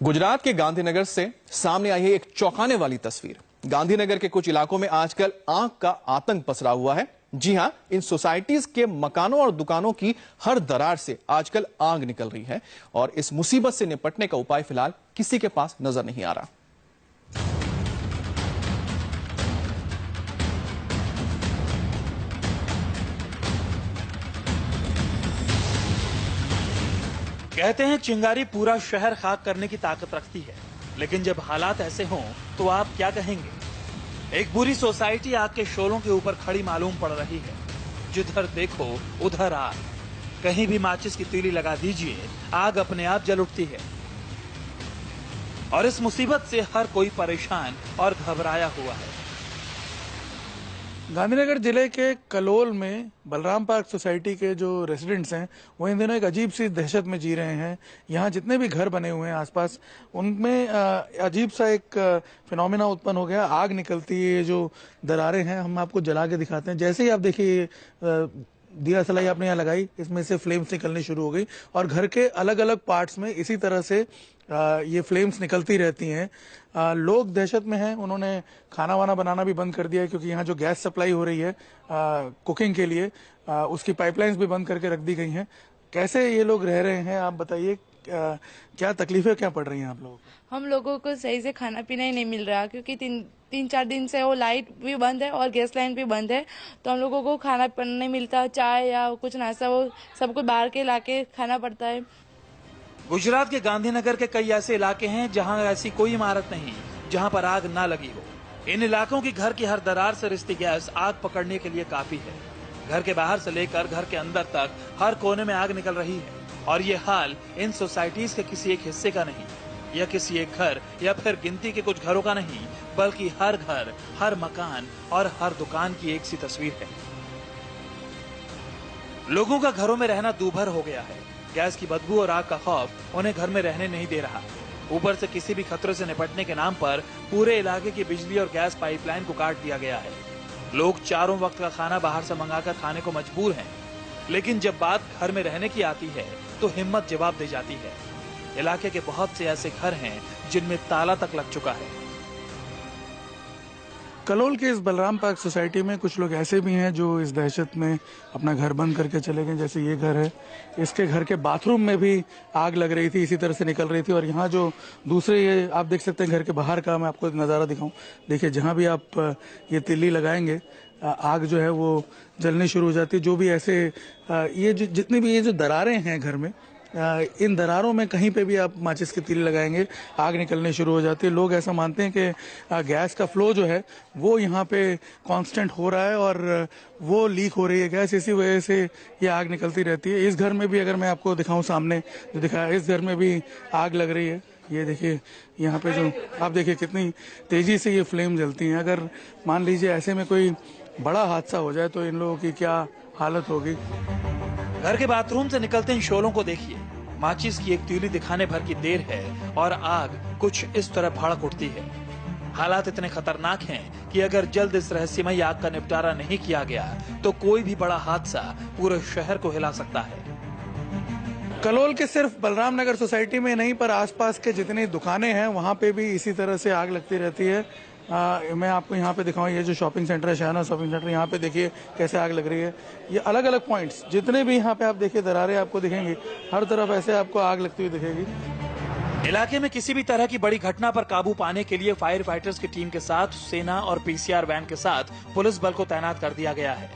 गुजरात के गांधीनगर से सामने आई है एक चौंकाने वाली तस्वीर। गांधीनगर के कुछ इलाकों में आजकल आग का आतंक पसरा हुआ है। जी हां, इन सोसाइटीज के मकानों और दुकानों की हर दरार से आजकल आग निकल रही है और इस मुसीबत से निपटने का उपाय फिलहाल किसी के पास नजर नहीं आ रहा। कहते हैं चिंगारी पूरा शहर खाक करने की ताकत रखती है, लेकिन जब हालात ऐसे हों तो आप क्या कहेंगे। एक बुरी सोसाइटी आग के शोलों के ऊपर खड़ी मालूम पड़ रही है। जिधर देखो उधर आग, कहीं भी माचिस की तीली लगा दीजिए, आग अपने आप जल उठती है। और इस मुसीबत से हर कोई परेशान और घबराया हुआ है। गांधीनगर जिले के कलोल में बलराम पार्क सोसाइटी के जो रेजिडेंट्स हैं वो इन दिनों एक अजीब सी दहशत में जी रहे हैं। यहाँ जितने भी घर बने हुए हैं आसपास, उनमें अजीब सा एक फिनोमेना उत्पन्न हो गया। आग निकलती है, जो दरारें हैं हम आपको जला के दिखाते हैं। जैसे ही आप देखिए दिया सलाई आपने यहाँ लगाई, इसमें से फ्लेम्स निकलनी शुरू हो गई और घर के अलग अलग पार्ट्स में इसी तरह से ये फ्लेम्स निकलती रहती हैं। लोग दहशत में हैं। उन्होंने खाना वाना बनाना भी बंद कर दिया है, क्योंकि यहाँ जो गैस सप्लाई हो रही है कुकिंग के लिए, उसकी पाइपलाइंस भी बंद करके रख दी गई हैं। कैसे ये लोग रह रहे हैं, आप बताइए, क्या तकलीफें क्या पड़ रही हैं आप लोगों को? हम लोगों को सही से खाना पीना ही नहीं मिल रहा, क्योंकि तीन चार दिन से वो लाइट भी बंद है और गैस लाइन भी बंद है, तो हम लोगों को खाना पीना नहीं मिलता। चाय या कुछ नाश्ता वो सब कुछ बाहर के लाके खाना पड़ता है। गुजरात के गांधीनगर के कई ऐसे इलाके हैं जहां ऐसी कोई इमारत नहीं जहां पर आग ना लगी हो। इन इलाकों की घर की हर दरार से रिश्ती गैस आग पकड़ने के लिए काफी है। घर के बाहर से लेकर घर के अंदर तक हर कोने में आग निकल रही है। और ये हाल इन सोसाइटीज के किसी एक हिस्से का नहीं, या किसी एक घर या फिर गिनती के कुछ घरों का नहीं, बल्कि हर घर, हर मकान और हर दुकान की एक सी तस्वीर है। लोगों का घरों में रहना दूभर हो गया है। गैस की बदबू और आग का खौफ उन्हें घर में रहने नहीं दे रहा। ऊपर से किसी भी खतरे से निपटने के नाम पर पूरे इलाके की बिजली और गैस पाइपलाइन को काट दिया गया है। लोग चारों वक्त का खाना बाहर से मंगाकर खाने को मजबूर हैं। लेकिन जब बात घर में रहने की आती है तो हिम्मत जवाब दे जाती है। इलाके के बहुत से ऐसे घर हैं जिनमें ताला तक लग चुका है। कलोल के इस बलराम पार्क सोसाइटी में कुछ लोग ऐसे भी हैं जो इस दहशत में अपना घर बंद करके चले गए। जैसे ये घर है, इसके घर के बाथरूम में भी आग लग रही थी, इसी तरह से निकल रही थी। और यहाँ जो दूसरे, ये आप देख सकते हैं घर के बाहर का, मैं आपको नज़ारा दिखाऊं। देखिए, जहाँ भी आप ये तिल्ली लगाएंगे, आग जो है वो जलनी शुरू हो जाती है। जो भी ऐसे ये जितनी भी ये जो दरारें हैं घर में, इन दरारों में कहीं पे भी आप माचिस की तीली लगाएंगे, आग निकलनी शुरू हो जाती है। लोग ऐसा मानते हैं कि गैस का फ्लो जो है वो यहाँ पे कांस्टेंट हो रहा है और वो लीक हो रही है गैस, इसी वजह से ये आग निकलती रहती है। इस घर में भी, अगर मैं आपको दिखाऊं, सामने जो दिखाया, इस घर में भी आग लग रही है। ये देखिए, यहाँ पे जो आप देखिए कितनी तेजी से ये फ्लेम जलती हैं। अगर मान लीजिए ऐसे में कोई बड़ा हादसा हो जाए तो इन लोगों की क्या हालत होगी। घर के बाथरूम से निकलते इन शोलों को देखिए। माचिस की एक तीली दिखाने भर की देर है और आग कुछ इस तरह भड़क उठती है। हालात इतने खतरनाक हैं कि अगर जल्द इस रहस्यमयी आग का निपटारा नहीं किया गया तो कोई भी बड़ा हादसा पूरे शहर को हिला सकता है। कलोल के सिर्फ बलराम नगर सोसाइटी में नहीं, पर आसपास के जितनी दुकानें हैं वहां पे भी इसी तरह से आग लगती रहती है। मैं आपको यहाँ पे दिखाऊं, ये जो शॉपिंग सेंटर है, शहना शॉपिंग सेंटर, यहाँ पे देखिए कैसे आग लग रही है। ये अलग अलग पॉइंट्स, जितने भी यहाँ पे आप देखिए दरारें आपको दिखेंगी, हर तरफ ऐसे आपको आग लगती हुई दिखेगी। इलाके में किसी भी तरह की बड़ी घटना पर काबू पाने के लिए फायर फाइटर्स की टीम के साथ सेना और पीसीआर वैन के साथ पुलिस बल को तैनात कर दिया गया है।